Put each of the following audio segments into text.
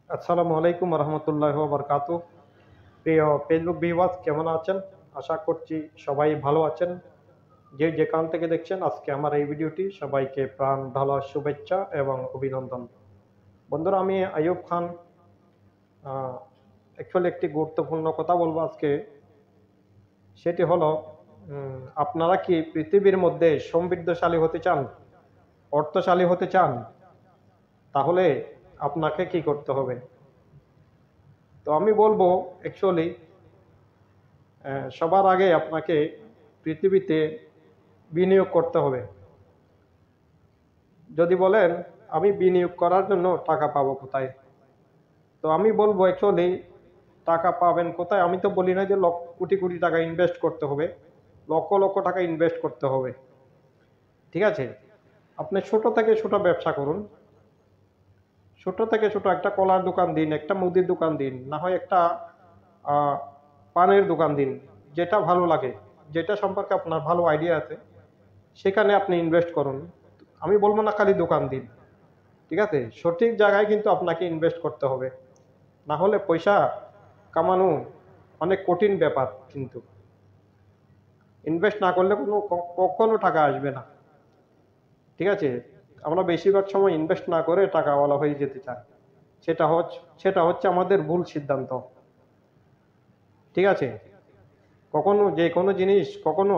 আসসালামু আলাইকুম রহমতুল্লাহ বরকাতু। প্রিয় ফেসবুক ভিউয়ার্স, কেমন আছেন? আশা করছি সবাই ভালো আছেন। যে যেখান থেকে দেখছেন আজকে আমার এই ভিডিওটি, সবাইকে প্রাণ ঢালা শুভেচ্ছা এবং অভিনন্দন। বন্ধুরা, আমি আইয়ুব খান। অ্যাকচুয়ালি একটি গুরুত্বপূর্ণ কথা বলবো আজকে। সেটি হলো, আপনারা কি পৃথিবীর মধ্যে সমৃদ্ধশালী হতে চান, অর্থশালী হতে চান? তাহলে আপনাকে কি করতে হবে? তো আমি বলবো, অ্যাকচুয়ালি সবার আগে আপনাকে পৃথিবীতে বিনিয়োগ করতে হবে। যদি বলেন আমি বিনিয়োগ করার জন্য টাকা পাবো কোথায়, তো আমি বলবো অ্যাকচুয়ালি টাকা পাবেন কোথায়। আমি তো বলি না যে কোটি কোটি টাকা ইনভেস্ট করতে হবে, লক্ষ লক্ষ টাকা ইনভেস্ট করতে হবে। ঠিক আছে, আপনি ছোট থেকে ছোট ব্যবসা করুন। ছোট থেকে ছোট একটা কলার দোকান দিন, একটা মুদির দোকান দিন, না হয় একটা আহ, পানের দোকান দিন। যেটা ভালো লাগে, যেটা সম্পর্কে আপনার ভালো আইডিয়া আছে, সেখানে আপনি ইনভেস্ট করুন। আমি বলবো না খালি দোকান দিন। ঠিক আছে, সঠিক জায়গায় কিন্তু আপনাকে ইনভেস্ট করতে হবে, না হলে পয়সা কামানো অনেক কঠিন ব্যাপার। কিন্তু ইনভেস্ট না করলে কখনো টাকা আসবে না। ঠিক আছে, আমরা বেশিরভাগ সময় ইনভেস্ট না করে টাকাওয়ালা হয়ে যেতে চাই। সেটা হচ্ছে আমাদের ভুল সিদ্ধান্ত। ঠিক আছে, কখনো যে কোনো জিনিস কখনো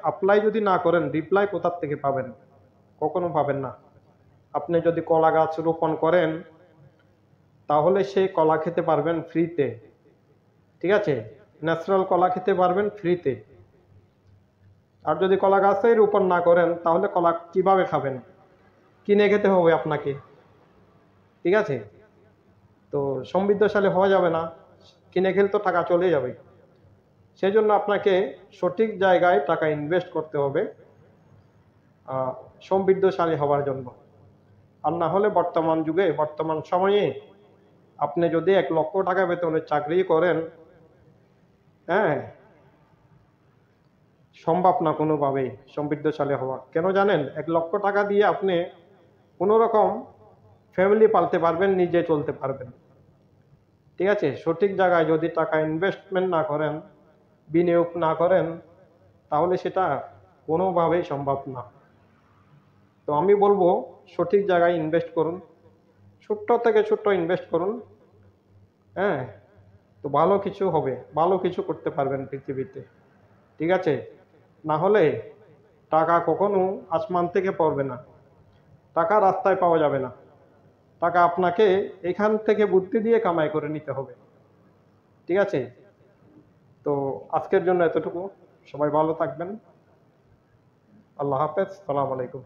অ্যাপ্লাই যদি না করেন, রিপ্লাই কোথার থেকে পাবেন? কখনো পাবেন না। আপনি যদি কলা গাছ রোপণ করেন, তাহলে সেই কলা খেতে পারবেন ফ্রিতে। ঠিক আছে, ন্যাচারাল কলা খেতে পারবেন ফ্রিতে। আর যদি কলা গাছই রোপণ না করেন, তাহলে কলা কিভাবে খাবেন? কিনে খেতে হবে আপনাকে। ঠিক আছে, তো সমৃদ্ধশালী হওয়া যাবে না, কিনে খেলে তো টাকা চলে যাবে। সেই জন্য আপনাকে সঠিক জায়গায় টাকা ইনভেস্ট করতে হবে সমৃদ্ধশালী হওয়ার জন্য। আর না হলে বর্তমান যুগে, বর্তমান সময়ে আপনি যদি 1 লক্ষ টাকা বেতনের চাকরি করেন, হ্যাঁ, সম্ভব না কোনোভাবেই সমৃদ্ধশালী হওয়া। কেন জানেন? 1 লক্ষ টাকা দিয়ে আপনি কোনো রকম ফ্যামিলি পালতে পারবেন, নিজে চলতে পারবেন। ঠিক আছে, সঠিক জায়গায় যদি টাকা ইনভেস্টমেন্ট না করেন, বিনিয়োগ না করেন, তাহলে সেটা কোনোভাবেই সম্ভব না। তো আমি বলবো সঠিক জায়গায় ইনভেস্ট করুন, ছোট্ট থেকে ছোট্ট ইনভেস্ট করুন। হ্যাঁ, তো ভালো কিছু হবে, ভালো কিছু করতে পারবেন পৃথিবীতে। ঠিক আছে, না হলে টাকা কখনো আসমান থেকে পড়বে না, টাকা রাস্তায় পাওয়া যাবে না। টাকা আপনাকে এখান থেকে বুদ্ধি দিয়ে কামাই করে নিতে হবে। ঠিক আছে, তো আজকের জন্য এতটুকু। সবাই ভালো থাকবেন। আল্লাহ হাফেজ, সালাম আলাইকুম।